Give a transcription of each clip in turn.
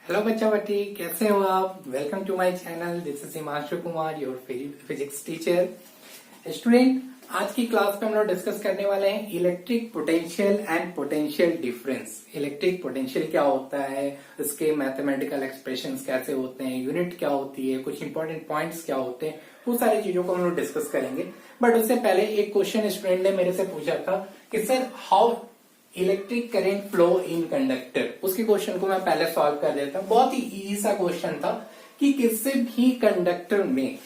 Hello बच्चा बच्ची, कैसे हो आप। Welcome to my channel. This is Himanshu Kumar, your physics teacher. Student, आज की क्लास में हम लोग डिस्कस करने वाले हैं electric potential and potential difference. Electric potential क्या होता है, उसके मैथमेटिकल एक्सप्रेशंस कैसे होते हैं, यूनिट क्या होती है, कुछ इंपॉर्टेंट पॉइंट्स क्या होते हैं, वो सारी चीजों को हम लोग डिस्कस करेंगे। बट उससे पहले एक क्वेश्चन स्टूडेंट ने मेरे से पूछा था कि sir how electric current flow in conductor. उसके क्वेश्चन को मैं पहले सॉल्व कर देता हूं। बहुत ही इजी सा क्वेश्चन था कि किसी भी कंडक्टर में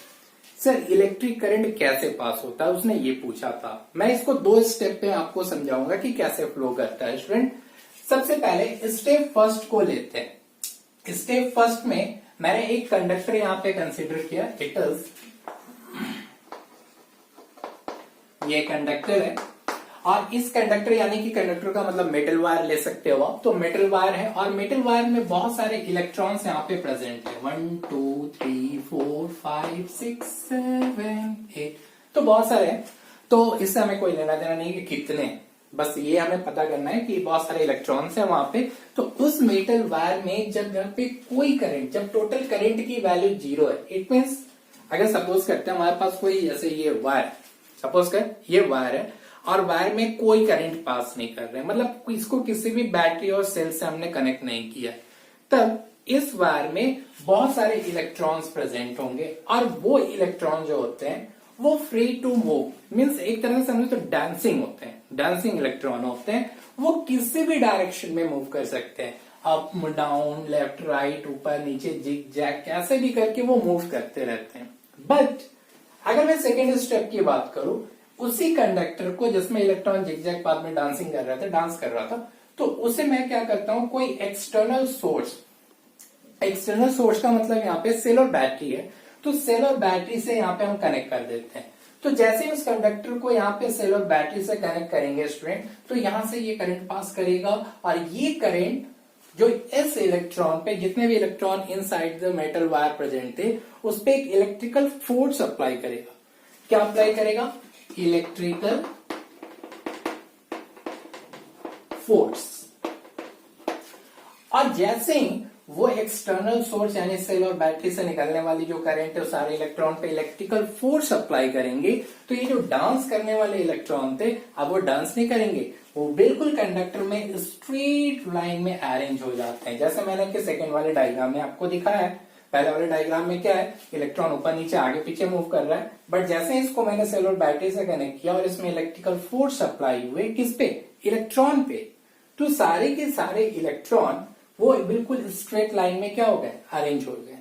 सर इलेक्ट्रिक करंट कैसे पास होता है, उसने ये पूछा था। मैं इसको दो स्टेप पे आपको समझाऊंगा कि कैसे फ्लो करता है। स्टूडेंट, सबसे पहले स्टेप फर्स्ट को लेते हैं। स्टेप फर्स्ट में मैंने एक कंडक्टर यहां पे कंसीडर किया। इट इज, ये कंडक्टर है और इस कंडक्टर यानी कि कंडक्टर का मतलब मेटल वायर ले सकते हो आप। तो मेटल वायर है और मेटल वायर में बहुत सारे इलेक्ट्रॉन्स यहाँ पे प्रेजेंट है। 1 2 3 4 5 6 7 8, तो बहुत सारे हैं। तो इससे हमें कोई लेना देना नहीं कि कितने, बस ये हमें पता करना है कि बहुत सारे इलेक्ट्रॉन्स है वहां पे। तो उस मेटल वायर में जब यहाँ पे कोई करंट, जब टोटल करंट की वैल्यू 0 है, इट मीन्स अगर सपोज करते हैं हमारे पास कोई, जैसे ये वायर, सपोज कर ये वायर है और वायर में कोई करंट पास नहीं कर रहे हैं, मतलब इसको किसी भी बैटरी और सेल से हमने कनेक्ट नहीं किया, तब इस वायर में बहुत सारे इलेक्ट्रॉन्स प्रेजेंट होंगे और वो इलेक्ट्रॉन जो होते हैं वो फ्री टू मूव, मीन्स एक तरह से समझो तो डांसिंग होते हैं। डांसिंग इलेक्ट्रॉन होते हैं, वो किसी भी डायरेक्शन में मूव कर सकते हैं, अप डाउन, लेफ्ट राइट, ऊपर नीचे, जिग जैग, कैसे भी करके वो मूव करते रहते हैं। बट अगर मैं सेकेंड स्टेप की बात करूं, उसी कंडक्टर को जिसमें इलेक्ट्रॉन जिगजैग पाथ में डांसिंग कर रहा था, डांस कर रहा था, तो उसे मैं क्या करता हूं, कोई एक्सटर्नल सोर्स, एक्सटर्नल सोर्स का मतलब यहाँ पे सेल और बैटरी है, तो सेल और बैटरी से यहाँ पे हम कनेक्ट कर देते हैं। तो जैसे ही उस कंडक्टर को यहाँ पे सेल और बैटरी से कनेक्ट करेंगे स्टूडेंट, तो यहां से ये करंट पास करेगा और ये करंट जो इस इलेक्ट्रॉन पे, जितने भी electron inside the metal wire present थे, उस पे एक इलेक्ट्रिकल फोर्स अप्लाई करेगा। क्या अप्लाई करेगा? Electrical force. और जैसे ही वो एक्सटर्नल सोर्स यानी सेल और बैटरी से निकलने वाली जो करंट है, सारे इलेक्ट्रॉन पे इलेक्ट्रिकल फोर्स अप्लाई करेंगे, तो ये जो डांस करने वाले इलेक्ट्रॉन थे, अब वो डांस नहीं करेंगे, वो बिल्कुल कंडक्टर में स्ट्रेट लाइन में अरेंज हो जाते हैं। जैसे मैंने सेकंड वाले डायग्राम में आपको दिखाया है। पहले वाले डायग्राम में क्या है, इलेक्ट्रॉन ऊपर नीचे आगे पीछे मूव कर रहा है, बट जैसे इसको मैंने सेल और बैटरी से कनेक्ट किया और इसमें इलेक्ट्रिकल फोर्स अप्लाई हुए, किस पे? इलेक्ट्रॉन पे, तो सारे के सारे इलेक्ट्रॉन वो बिल्कुल स्ट्रेट लाइन में क्या हो गए? अरेंज हो गए।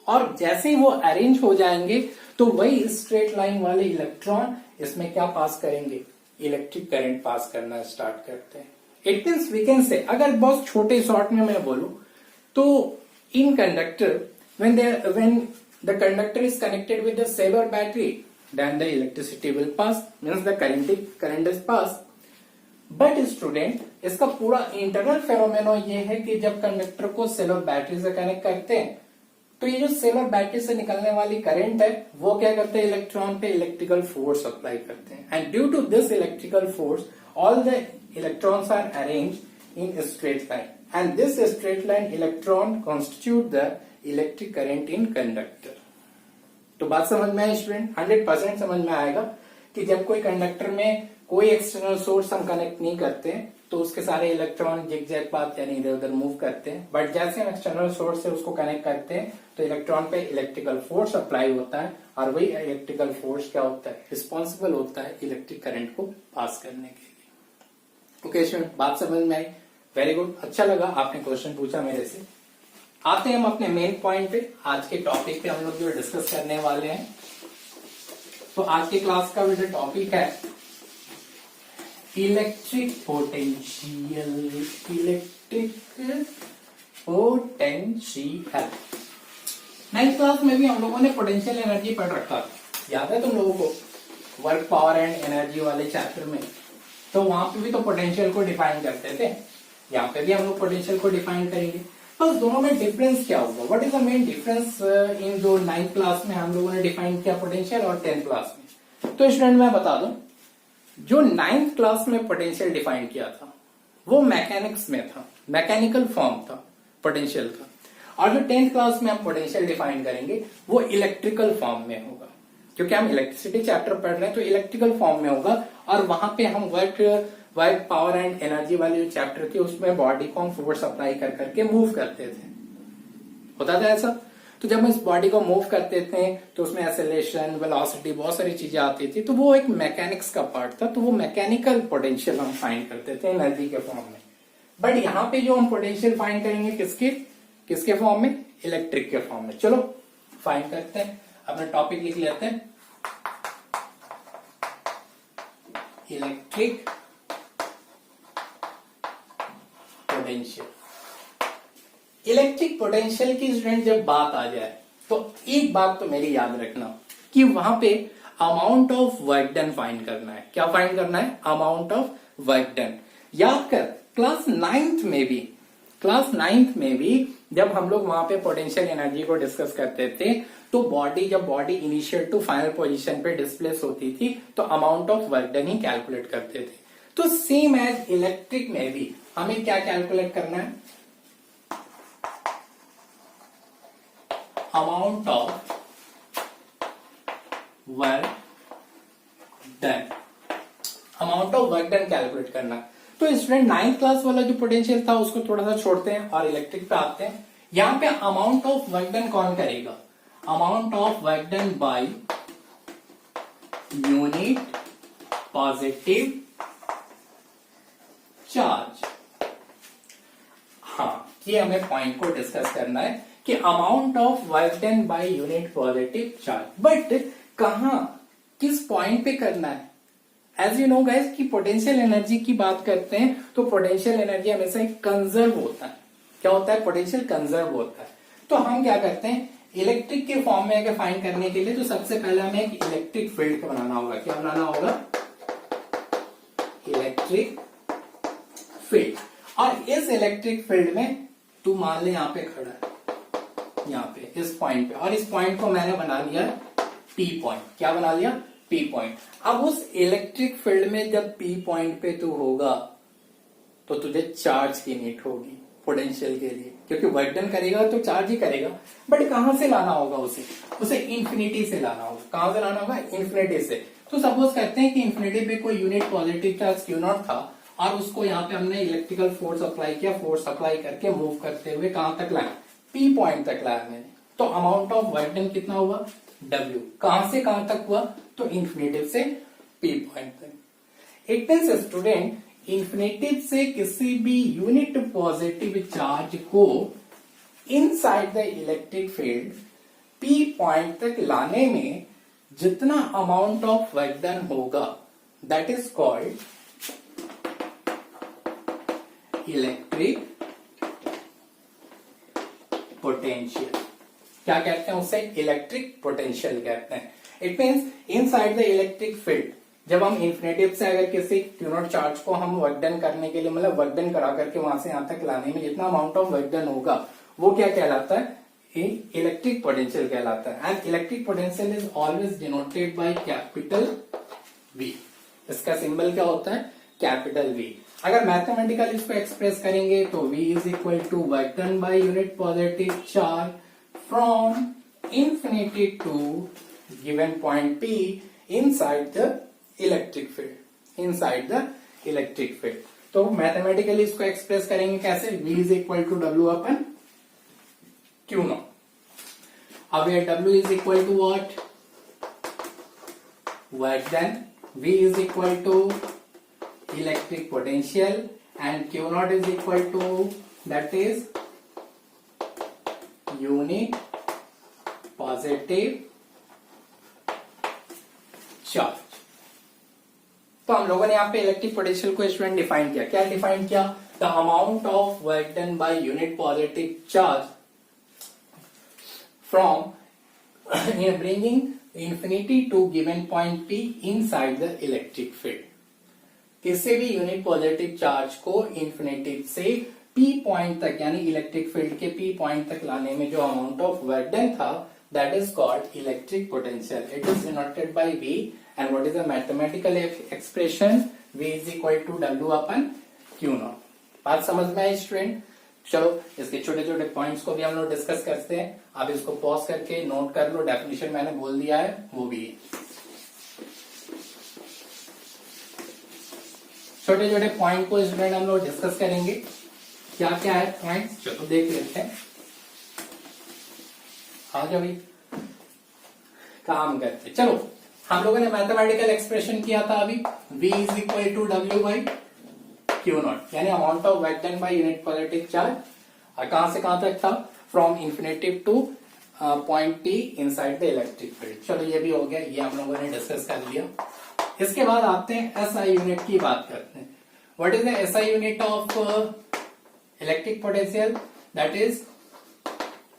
और जैसे ही वो अरेंज हो जाएंगे तो वही स्ट्रेट लाइन वाले इलेक्ट्रॉन इसमें क्या पास करेंगे? इलेक्ट्रिक करंट पास करना स्टार्ट करते हैं। It means we can say, अगर बहुत छोटे शॉर्ट में मैं बोलूं तो इन conductor when the conductor is connected with the cell or battery, then the electricity will pass, means the current is passed. But student, इसका पूरा इंटरनल फेनोमेनो ये है कि जब कंडक्टर को सेल और बैटरी से कनेक्ट करते हैं, तो ये जो सेल और बैटरी से निकलने वाली करंट है, वो क्या करते हैं? इलेक्ट्रॉन पे इलेक्ट्रिकल फोर्स अप्लाई करते हैं। And due to this electrical force all the electrons are arrange in straight line, and this straight line electron constitute the electric current in conductor. तो बात समझ में आई स्टूडेंट? 100% समझ में आएगा कि जब कोई कंडक्टर में कोई एक्सटर्नल सोर्स हम कनेक्ट नहीं करते हैं, तो उसके सारे इलेक्ट्रॉन जिगजैग पाथ यानी इधर उधर मूव करते हैं। बट जैसे हम एक्सटर्नल सोर्स से उसको कनेक्ट करते हैं, तो इलेक्ट्रॉन पे इलेक्ट्रिकल फोर्स अप्लाई होता है और वही इलेक्ट्रिकल फोर्स क्या होता है? रिस्पॉन्सिबल होता है इलेक्ट्रिक करंट को पास करने के लिए। ओके स्टूडेंट, बात समझ में आई? वेरी गुड, अच्छा लगा आपने क्वेश्चन पूछा मेरे से। आते हैं हम अपने मेन पॉइंट पे। आज के टॉपिक पे हम लोग जो डिस्कस करने वाले हैं, तो आज की क्लास का जो टॉपिक है electric potential. Electric potential, ninth class में भी हम लोगों ने पोटेंशियल एनर्जी पढ़ रखा था, याद है तुम लोगों को? वर्क, पावर एंड एनर्जी वाले चैप्टर में, तो वहां पे भी तो पोटेंशियल को डिफाइन करते थे। यहाँ पे भी हम लोग पोटेंशियल को डिफाइन करेंगे। बस दोनों में डिफरेंस क्या होगा? What is the main difference in जो 9th क्लास में हम लोगों ने डिफाइन किया पोटेंशियल और 10th क्लास में? तो स्टूडेंट मैं बता दूं, जो 9th क्लास में पोटेंशियल डिफाइन किया था वो मैकेनिक्स में था, मैकेनिकल फॉर्म था पोटेंशियल का। और जो 10th क्लास में हम पोटेंशियल डिफाइन करेंगे वो इलेक्ट्रिकल फॉर्म में होगा, क्योंकि हम इलेक्ट्रिसिटी चैप्टर पढ़ रहे हैं तो इलेक्ट्रिकल फॉर्म में होगा। और वहां पे हम वर्क पावर एंड एनर्जी वाले जो चैप्टर थे उसमें बॉडी को हम फोर्स अप्लाई कर करके मूव करते थे, होता था ऐसा। तो जब हम इस बॉडी को मूव करते थे तो उसमें एक्सेलरेशन, वेलोसिटी, बहुत सारी चीजें आती थी, तो वो एक मैकेनिक्स का पार्ट था, तो वो मैकेनिकल पोटेंशियल हम फाइंड करते थे एनर्जी के फॉर्म में। बट यहाँ पे जो हम पोटेंशियल फाइंड करेंगे किसके फॉर्म में, इलेक्ट्रिक के फॉर्म में। चलो फाइंड करते हैं, अपना टॉपिक लिख लेते हैं, इलेक्ट्रिक पोटेंशियल। इलेक्ट्रिक पोटेंशियल की स्टूडेंट जब बात आ जाए तो एक बात तो मेरी याद रखना कि वहां पे amount of work done find करना है। क्या फाइंड करना है, अमाउंट ऑफ वर्क डन। याद कर क्लास नाइन्थ में भी जब हम लोग वहां पे पोटेंशियल एनर्जी को डिस्कस करते थे तो जब body initial to final position पे डिस्प्लेस होती थी तो अमाउंट ऑफ वर्क डन ही कैलकुलेट करते थे। तो सेम एज इलेक्ट्रिक में भी हमें क्या कैलकुलेट करना है, amount of work done, amount of work done calculate करना। तो स्टूडेंट 9th क्लास वाला जो पोटेंशियल था उसको थोड़ा सा छोड़ते हैं और इलेक्ट्रिक पे आते हैं। यहां पे अमाउंट ऑफ वर्क डन कौन करेगा, amount of work done by unit positive charge. हाँ, ये हमें पॉइंट को डिस्कस करना है कि amount of work done by unit positive charge. But कहां, किस पॉइंट पे करना है। एज यू नो गाइस कि पोटेंशियल एनर्जी की बात करते हैं तो पोटेंशियल एनर्जी हमेशा एक कंजर्व होता है। क्या होता है, पोटेंशियल कंजर्व होता है। तो हम क्या करते हैं, इलेक्ट्रिक के फॉर्म में अगर फाइंड करने के लिए तो सबसे पहले हमें एक इलेक्ट्रिक फील्ड को बनाना होगा। क्या बनाना होगा, इलेक्ट्रिक फील्ड। और इस इलेक्ट्रिक फील्ड में तू मान ले यहां पे खड़ा है, यहां पे इस पॉइंट पे, और इस पॉइंट को मैंने बना लिया पी पॉइंट। क्या बना लिया, पी पॉइंट। अब उस इलेक्ट्रिक फील्ड में जब पी पॉइंट पे तू होगा तो तुझे चार्ज की नीड होगी पोटेंशियल के लिए, क्योंकि वर्क डन करेगा तो चार्ज ही करेगा। बट कहां से लाना होगा उसे इंफिनिटी से लाना होगा। कहां से लाना होगा, इंफिनिटी से। तो सपोज करते हैं कि इंफिनिटी पे कोई unit positive charge Q not था और उसको यहाँ पे हमने इलेक्ट्रिकल फोर्स अप्लाई किया, फोर्स अप्लाई करके मूव करते हुए कहां तक लाया, पी पॉइंट तक लाया मैंने। तो अमाउंट ऑफ वर्क डन कितना हुआ, W। कहां से कहां तक हुआ, तो इंफिनिटिव से पी पॉइंट तक। इट मींस स्टूडेंट इंफिनिटिव से किसी भी यूनिट पॉजिटिव चार्ज को inside the electric field P point तक लाने में जितना अमाउंट ऑफ वर्क डन होगा that is called electric potential. क्या कहते हैं उसे, इलेक्ट्रिक पोटेंशियल कहते हैं। It means inside the electric field जब हम इंफिनिटिव से अगर किसी क्यू नॉट चार्ज को हम वर्क डन करने के लिए, मतलब वर्क डन करा करके वहां से यहां तक लाने में जितना अमाउंट ऑफ वर्क डन होगा वो क्या कहलाता है, इलेक्ट्रिक पोटेंशियल कहलाता है। And electric potential is always denoted by capital V। इसका सिंबल क्या होता है, कैपिटल V। अगर मैथमेटिकल इसको एक्सप्रेस करेंगे तो V is equal to work done by unit positive charge from infinity to given point P inside the electric field, inside the electric field। तो mathematically इसको एक्सप्रेस करेंगे कैसे, V is equal to W upon Q not. अब ये W is equal to what, work done, V is equal to electric potential and Q naught is equal to that is unit positive charge. तो हम लोगों ने यहाँ पे electric potential को student define किया। क्या डिफाइन किया, the amount of work done by unit positive charge from bringing infinity to given point P inside the electric field. किसी भी यूनिट पॉजिटिव चार्ज को इंफिनिटी से P पॉइंट तक यानी इलेक्ट्रिक फील्ड के P पॉइंट तक लाने में जो अमाउंट ऑफ वर्क डन था that is called electric potential. It is denoted by V and what is the mathematical expression, V is equal to W upon Q naught. बात समझ में I student. चलो इसके छोटे छोटे पॉइंट्स को भी हम लोग डिस्कस करते हैं। आप इसको पॉज करके नोट कर लो, डेफिनेशन मैंने बोल दिया है वो भी है। छोटे छोटे पॉइंट को स्टूडेंट हम लोग डिस्कस करेंगे, क्या क्या है पॉइंट्स, चलो देख लेते हैं। आ जाओ भाई, काम करते। चलो हम लोगों ने मैथमेटिकल एक्सप्रेशन किया था अभी, V is equal to W by Q naught, यानी amount of work done by unit positive charge. और कहां से कहां तक था, from infinitive to point T inside the electric field. चलो ये भी हो गया, ये हम लोगों ने डिस्कस कर लिया। इसके बाद आते हैं SI यूनिट की बात करते हैं। What is the SI unit of electric potential, that is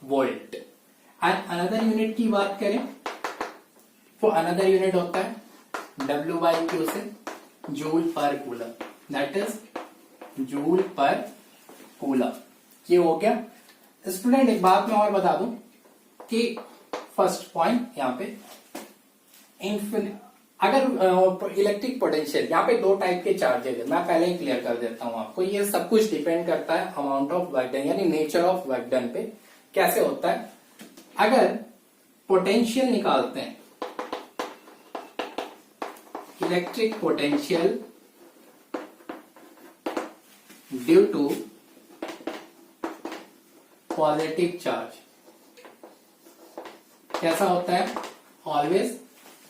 volt. And another unit की बात करें तो अनदर यूनिट होता है W बाई क्यू से जूल पर कूलम, दैट इज जूल पर कूलम। ये हो गया। स्टूडेंट एक बात मैं और बता दूं कि फर्स्ट पॉइंट यहाँ पे अगर इलेक्ट्रिक पोटेंशियल, यहाँ पे दो टाइप के चार्जेस है, मैं पहले ही क्लियर कर देता हूं आपको। ये सब कुछ डिपेंड करता है अमाउंट ऑफ वर्क डन यानी नेचर ऑफ वर्क डन पे। कैसे होता है, अगर पोटेंशियल निकालते हैं, electric potential due to positive charge, कैसा होता है, ऑलवेज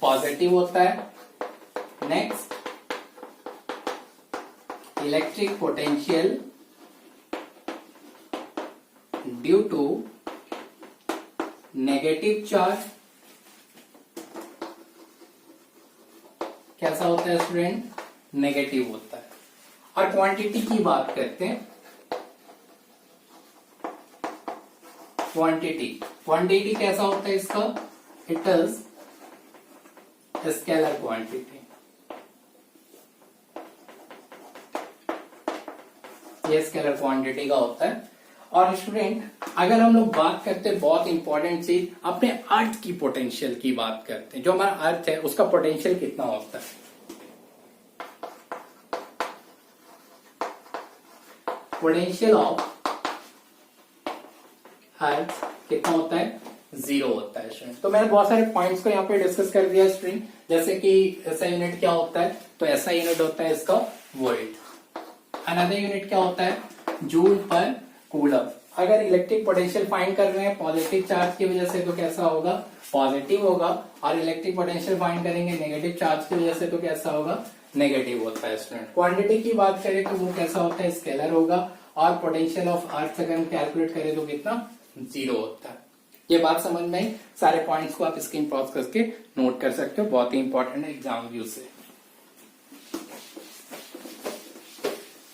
पॉजिटिव होता है। Next, electric potential due to negative charge, कैसा होता है स्टूडेंट, नेगेटिव होता है। और क्वांटिटी की बात करते हैं, क्वांटिटी कैसा होता है इसका, इट इज स्केलर क्वांटिटी। ये स्केलर क्वांटिटी का होता है। और स्टूडेंट अगर हम लोग बात करते हैं बहुत इंपॉर्टेंट चीज, अपने अर्थ की पोटेंशियल की बात करते हैं, जो हमारा अर्थ है उसका पोटेंशियल कितना होता है। पोटेंशियल ऑफ अर्थ कितना होता है, 0 होता है स्टूडेंट। तो मैंने बहुत सारे पॉइंट्स को यहाँ पे डिस्कस कर दिया स्टूडेंट, जैसे कि SI यूनिट क्या होता है, तो SI यूनिट होता है इसका वोल्ट। अनदर यूनिट क्या होता है, जूल पर कूलम। अगर इलेक्ट्रिक पोटेंशियल फाइंड कर रहे हैं पॉजिटिव चार्ज की वजह से तो कैसा होगा, पॉजिटिव होगा। और इलेक्ट्रिक पोटेंशियल फाइंड करेंगे नेगेटिव चार्ज की वजह से तो कैसा होगा, नेगेटिव होता है स्टूडेंट। क्वांटिटी की बात करें तो वो कैसा होता है, स्केलर होगा। और पोटेंशियल ऑफ अर्थ अगर हम कैलकुलेट करें तो कितना, 0 होता है। ये बात समझ में आई। सारे पॉइंट्स को आप स्क्रीन पॉज करके नोट कर सकते हो, बहुत ही इंपॉर्टेंट है एग्जाम व्यू से।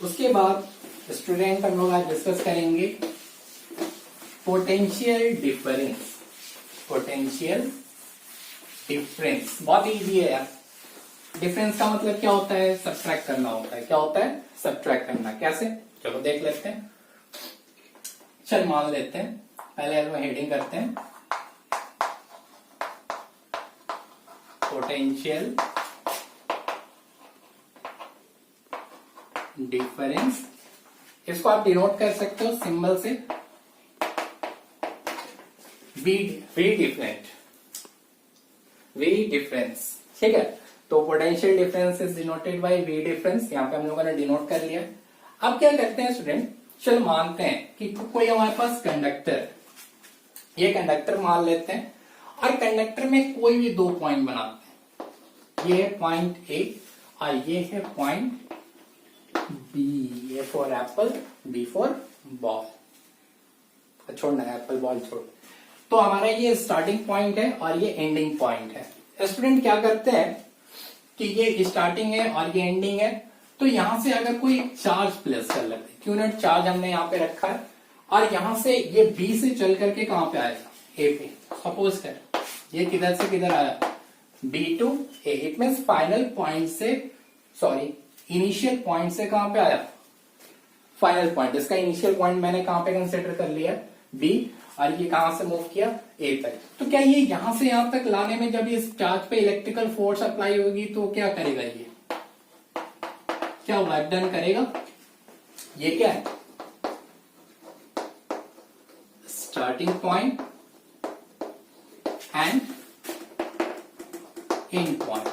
उसके बाद स्टूडेंट हम लोग आज डिस्कस करेंगे पोटेंशियल डिफरेंस। पोटेंशियल डिफरेंस बहुत इजी है यार। डिफरेंस का मतलब क्या होता है, सब्ट्रैक्ट करना होता है। क्या होता है, सब्ट्रैक्ट करना। कैसे, चलो देख लेते हैं। चल मान लेते हैं, पहले हम हेडिंग करते हैं, पोटेंशियल डिफरेंस। इसको आप डिनोट कर सकते हो सिंबल से वी डिफरेंस, ठीक है। तो potential difference is denoted by V difference, यहाँ पे हम लोगों ने डिनोट कर लिया। अब क्या करते हैं स्टूडेंट, चल मानते हैं कि कोई हमारे पास कंडक्टर, ये कंडक्टर मान लेते हैं, और कंडक्टर में कोई भी दो पॉइंट बनाते हैं। ये है पॉइंट ए और ये है point B. A for apple, B for ball. छोड़ना है, एप्पल बॉल छोड़। तो हमारा ये स्टार्टिंग पॉइंट है और ये एंडिंग पॉइंट है। स्टूडेंट क्या करते हैं कि ये स्टार्टिंग है और ये एंडिंग है, तो यहां से अगर कोई चार्ज प्लेस कर लेते हैं, यूनिट चार्ज हमने यहाँ पे रखा है, और यहां से ये बी से चल करके कहां पे आएगा, ए पे। सपोज कर ये किधर से किधर आया, B to A. It means final point से, सॉरी इनिशियल पॉइंट से कहां पे आया, फाइनल पॉइंट। इसका इनिशियल पॉइंट मैंने कहां पे कंसिडर कर लिया, बी, और ये कहां से मूव किया, ए तक। तो क्या ये यहां से यहां तक लाने में जब इस चार्ज पे इलेक्ट्रिकल फोर्स अप्लाई होगी तो क्या करेगा, ये क्या वर्क डन करेगा, ये क्या है, starting point and and point.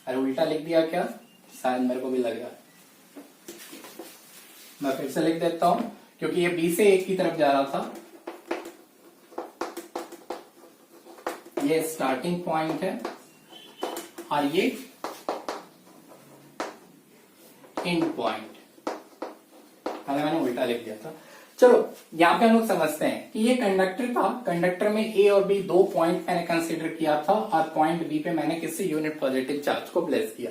अरे उल्टा लिख दिया क्या? शायद मेरे को भी लग रहा है। मैं फिर से लिख देता हूं क्योंकि ये बी से ए की तरफ जा रहा था। ये स्टार्टिंग पॉइंट है और ये एंड पॉइंट। पहले मैंने उल्टा लिख दिया था। चलो यहां पे हम लोग समझते हैं कि ये कंडक्टर था। कंडक्टर में ए और बी दो पॉइंट मैंने कंसीडर किया था और पॉइंट बी पे मैंने किसी यूनिट पॉजिटिव चार्ज को प्लेस किया।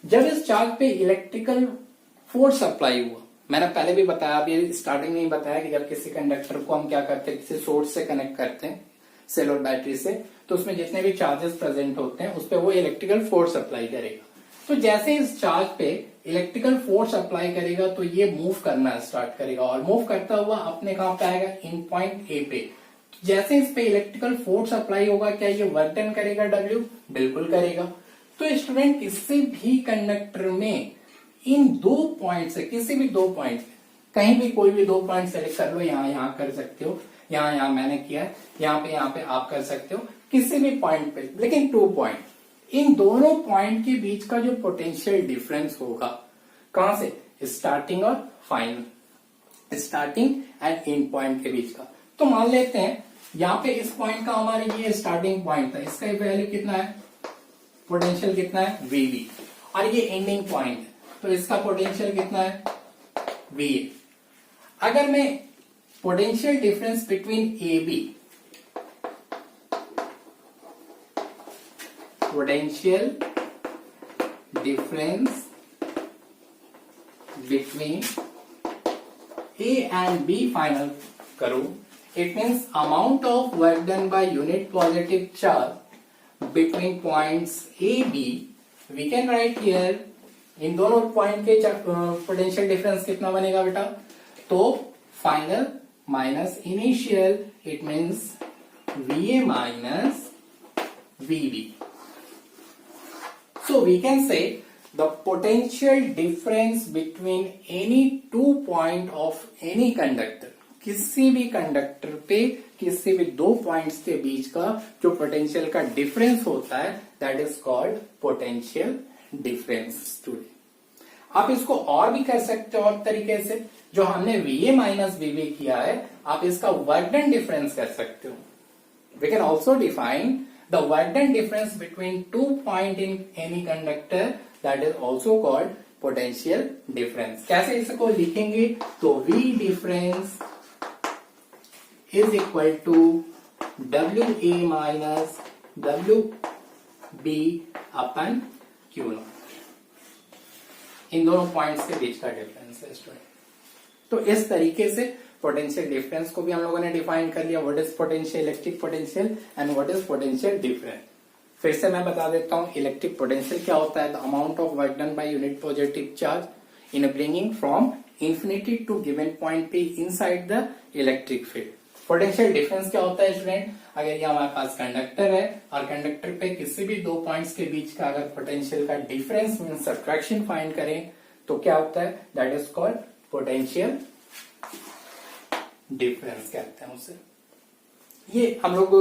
जब इस चार्ज पे इलेक्ट्रिकल फोर्स अप्लाई हुआ, मैंने पहले भी बताया, अभी स्टार्टिंग में ही बताया कि जब किसी कंडक्टर को हम क्या करते हैं, किसी सोर्स से कनेक्ट करते हैं, सेल और बैटरी से, तो उसमें जितने भी चार्जेस प्रेजेंट होते हैं उस पर वो इलेक्ट्रिकल फोर्स अप्लाई करेगा। तो जैसे इस चार्ज पे इलेक्ट्रिकल फोर्स अप्लाई करेगा तो ये मूव करना स्टार्ट करेगा और मूव करता हुआ अपने कहां पे आएगा, इन पॉइंट ए पे। जैसे इस पे इलेक्ट्रिकल फोर्स अप्लाई होगा, क्या ये वर्क डन करेगा डब्ल्यू? बिल्कुल करेगा। तो स्टूडेंट किसी भी कंडक्टर में इन दो पॉइंट से, किसी भी दो पॉइंट, कहीं भी कोई भी दो पॉइंट सेलेक्ट कर लो, यहाँ कर सकते हो, यहाँ मैंने किया है, यहाँ पे आप कर सकते हो, किसी भी पॉइंट पे, लेकिन 2 पॉइंट, इन दोनों पॉइंट के बीच का जो पोटेंशियल डिफरेंस होगा, कहां से, स्टार्टिंग और final, starting and and point के बीच का। तो मान लेते हैं यहाँ पे इस पॉइंट का हमारे ये स्टार्टिंग पॉइंट था, इसका वैल्यू कितना है, पोटेंशियल कितना है, वीवी, और ये एंडिंग पॉइंट है तो इसका पोटेंशियल कितना है, वी। अगर मैं potential difference between A B, potential difference between A and B final करूं, it means amount of work done by unit positive charge between points A B, we can write here, इन दोनों point के potential difference कितना बनेगा बेटा, तो final minus initial, it means VA minus VB. So we can say the potential difference between any 2 point of any conductor, किसी भी conductor पे किसी भी दो पॉइंट्स के बीच का जो पोटेंशियल का डिफरेंस होता है, that is called potential difference. Student आप इसको और भी कर सकते हो और तरीके से, जो हमने VA माइनस VB किया है, आप इसका वर्क डन डिफरेंस कर सकते हो। We can also define the work done difference between 2 point in any conductor, that is also called potential difference। कैसे इसको लिखेंगे, तो V difference is equal to WA minus WB upon Q0। इन दोनों points के बीच का डिफरेंस है student. तो इस तरीके से पोटेंशियल डिफरेंस को भी हम लोगों ने डिफाइन कर लिया, what is potential, electric potential and what is potential difference. फिर से मैं बता देता हूं, इलेक्ट्रिक पोटेंशियल क्या होता है, the amount of work done by unit positive charge in bringing from infinity to given point पे inside the electric field. Potential difference क्या होता है स्टूडेंट, अगर ये हमारे पास कंडक्टर है और कंडक्टर पे किसी भी दो पॉइंट्स के बीच का अगर पोटेंशियल का डिफरेंस मीन सब्ट्रैक्शन फाइंड करें तो क्या होता है, that is called potential difference कहते हैं उसे। ये हम लोग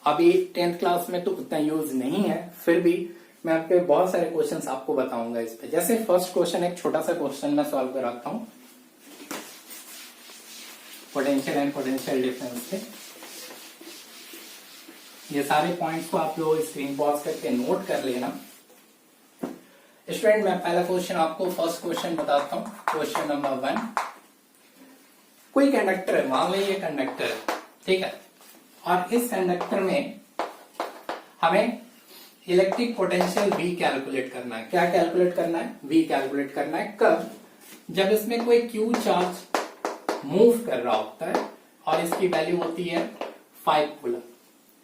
अभी 10th क्लास में तो उतना यूज नहीं है, फिर भी मैं आपके बहुत सारे क्वेश्चंस आपको बताऊंगा इस पे। जैसे फर्स्ट क्वेश्चन, एक छोटा सा क्वेश्चन मैं सॉल्व कराता हूं पोटेंशियल एंड पोटेंशियल डिफरेंस से। ये सारे पॉइंट्स को आप लोग स्क्रीन पॉज करके नोट कर लेना। स्टूडेंट मैं पहला क्वेश्चन आपको फर्स्ट क्वेश्चन बताता हूं, क्वेश्चन नंबर 1। कोई कंडक्टर है, मान लीजिए कंडक्टर है, ठीक है, और इस कंडक्टर में हमें इलेक्ट्रिक पोटेंशियल V कैलकुलेट करना है। क्या कैलकुलेट करना है, V कैलकुलेट करना है। कब, जब इसमें कोई Q चार्ज मूव कर रहा होता है और इसकी वैल्यू होती है 5 कूलम।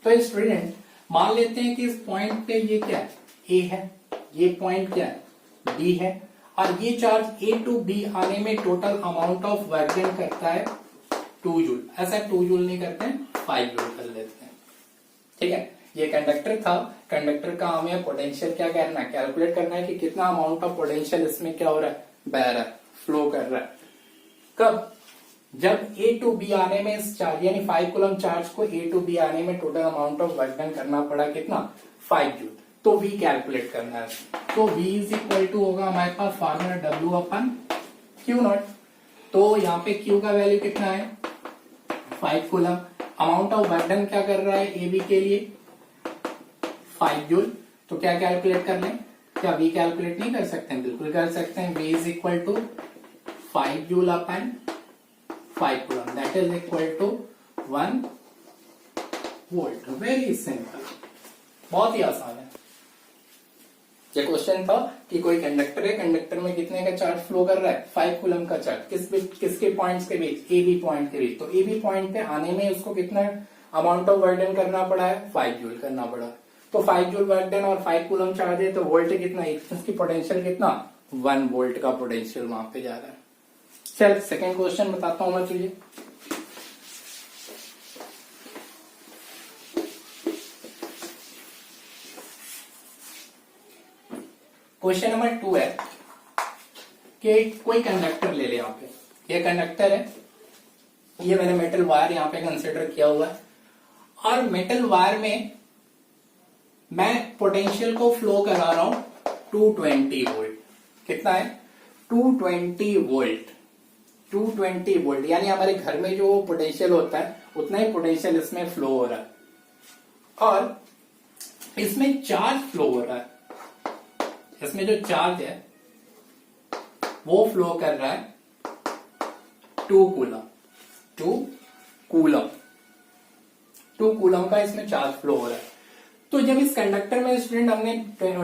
तो स्टूडेंट मान लेते हैं कि इस पॉइंट पे ये क्या है, A है, ये पॉइंट क्या है, B है, और ये चार्ज A टू B आने में total amount of work done करता है 2 जूल। ऐसा 2 जूल नहीं करते हैं, 5 जूल कर लेते हैं, ठीक है। ये कंडक्टर था, कंडक्टर का हमें पोटेंशियल क्या करना है, कैलकुलेट करना है कि कितना अमाउंट ऑफ पोटेंशियल इसमें क्या हो रहा है, बह रहा है, फ्लो कर रहा है। कब, जब ए टू बी आने में इस चार्ज यानी 5 कूलम चार्ज को ए टू बी आने में total amount of work done करना पड़ा कितना 5 जूल। तो वी कैलकुलेट करना है। तो V इज इक्वल टू होगा हमारे पास formula W upon Q naught. तो यहाँ पे Q का वैल्यू कितना है 5 coulomb. Amount of work done क्या कर रहा है ए बी के लिए 5 जूल। तो क्या कैलकुलेट कर लें, क्या V कैलकुलेट नहीं कर सकते हैं, बिल्कुल कर सकते हैं। V is equal to 5 joule upon 5 coulomb that is equal to 1 volt. Very simple, बहुत ही आसान है। ये क्वेश्चन था कि कोई कंडक्टर है, कंडक्टर में कितने का चार्ज फ्लो कर रहा है 5 कूलम का चार्ज, किसके पॉइंट्स के बीच ए बी पॉइंट के बीच। तो ए बी पॉइंट पे आने में उसको कितना अमाउंट ऑफ वर्क डन करना पड़ा है 5 जूल करना पड़ा। तो 5 जूल वर्क डन और 5 कूलम चार्ज है तो वोल्ट कितना, इसकी पोटेंशियल कितना 1 वोल्ट का पोटेंशियल वहां पे जा रहा है। चल सेकेंड क्वेश्चन बताता हूं मैं तुझे। क्वेश्चन नंबर 2 है कि कोई कंडक्टर ले ले। यहाँ पे ये कंडक्टर है, ये मैंने मेटल वायर यहाँ पे कंसिडर किया हुआ है और मेटल वायर में मैं पोटेंशियल को फ्लो करा रहा हूं 220 वोल्ट। कितना है 220 वोल्ट। 220 वोल्ट यानी हमारे घर में जो पोटेंशियल होता है उतना ही पोटेंशियल इसमें फ्लो हो रहा है और इसमें चार्ज फ्लो हो रहा है। इसमें जो चार्ज है वो फ्लो कर रहा है 2 कूलम। 2 कूलम का इसमें चार्ज फ्लो हो रहा है। तो जब इस कंडक्टर में स्टूडेंट हमने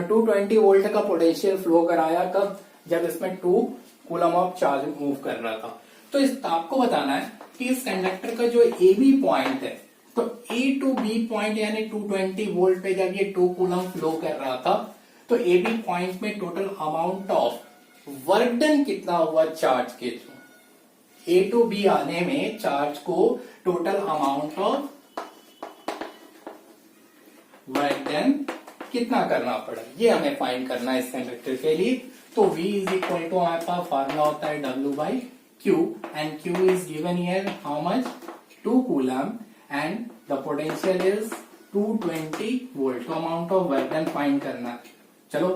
220 वोल्ट का पोटेंशियल फ्लो कराया, कब, जब इसमें 2 कूलम ऑफ चार्ज मूव कर रहा था। तो इस आपको बताना है कि इस कंडक्टर का जो ए बी पॉइंट है, तो ए टू बी पॉइंट यानी 220 वोल्ट पे जब ये 2 कूलम फ्लो कर रहा था तो ए बी पॉइंट में total amount of work done कितना हुआ चार्ज के थ्रू। ए टू बी आने में चार्ज को total amount of work done कितना करना पड़ा, ये हमें फाइंड करना है इस कंडक्टर के लिए। तो V इज इक्वल टू हमारे पास फार्मूला होता है W by Q and Q is given here how much 2 coulomb and the potential is 220 volt. तो amount of work done find करना है। चलो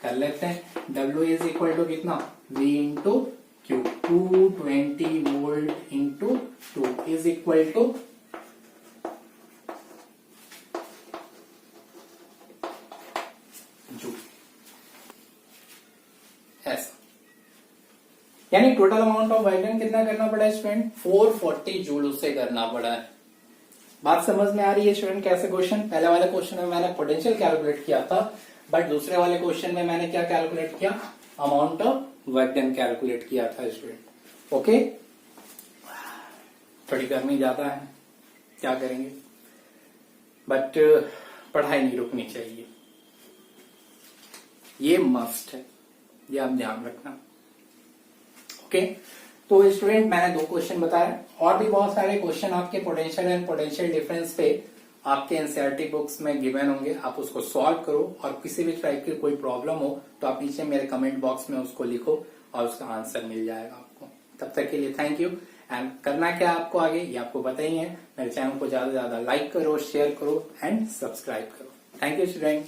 कर लेते हैं। W इज इक्वल टू कितना V into Q। 220 volt into 2 is equal to joule. ऐसा यानी total amount of work done कितना करना पड़ा है स्टूडेंट 440 जूल उससे करना पड़ा है। बात समझ में आ रही है स्टूडेंट कैसे क्वेश्चन। पहले वाले क्वेश्चन में मैंने पोटेंशियल कैलकुलेट किया था बट दूसरे वाले क्वेश्चन में मैंने क्या कैलकुलेट किया amount of work done calculate किया था स्टूडेंट। ओके, थोड़ी गर्मी ज्यादा है क्या करेंगे, बट पढ़ाई नहीं रुकनी चाहिए, ये मस्ट है, ये आप ध्यान रखना। ओके, तो स्टूडेंट मैंने 2 क्वेश्चन बताए और भी बहुत सारे क्वेश्चन आपके पोटेंशियल एंड पोटेंशियल डिफरेंस पे आपके एनसीईआरटी बुक्स में गिवन होंगे। आप उसको सॉल्व करो और किसी भी टाइप की कोई प्रॉब्लम हो तो आप नीचे मेरे कमेंट बॉक्स में उसको लिखो और उसका आंसर मिल जाएगा आपको। तब तक के लिए थैंक यू। एंड करना क्या आपको आगे ये आपको पता ही है। मेरे चैनल को ज्यादा से ज्यादा लाइक करो, शेयर करो एंड सब्सक्राइब करो। Thank you student.